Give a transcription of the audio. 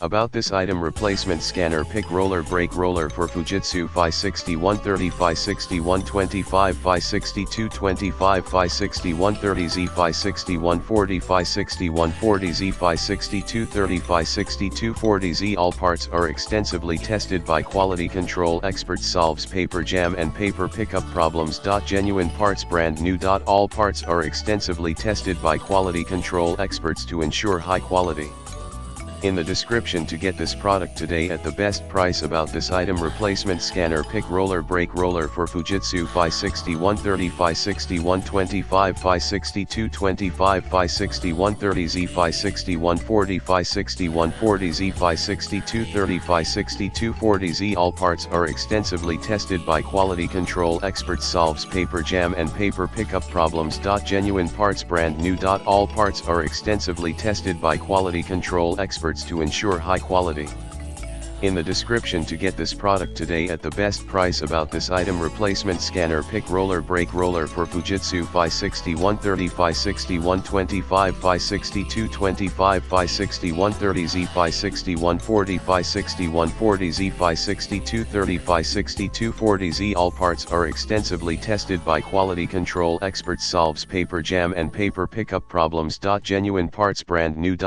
About this item: replacement scanner pick roller brake roller for Fujitsu Fi-6130, Fi-6125, Fi-6225, Fi-6130z, Fi-6140, Fi-6140z, Fi-6230, Fi-6240z. All parts are extensively tested by quality control experts. Solves paper jam and paper pickup problems. Genuine parts, brand new. All parts are extensively tested by quality control experts to ensure high quality. In the description to get this product today at the best price. About this item: replacement scanner pick roller brake roller for Fujitsu Fi-6130, Fi-6125, Fi-6225, Fi-6130z, Fi-6140, Fi-6140z, Fi-6230, Fi-6240z. All parts are extensively tested by quality control experts. Solves paper jam and paper pickup problems. Genuine parts, brand new. All parts are extensively tested by quality control experts to ensure high quality. In the description to get this product today at the best price. About this item: replacement scanner pick roller brake roller for Fujitsu Fi-6130, Fi-6125, Fi-6225, Fi-6130z, Fi-6140, Fi-6140z, Fi-6230, Fi-6240z. All parts are extensively tested by quality control experts. Solves paper jam and paper pickup problems. Genuine parts, brand new.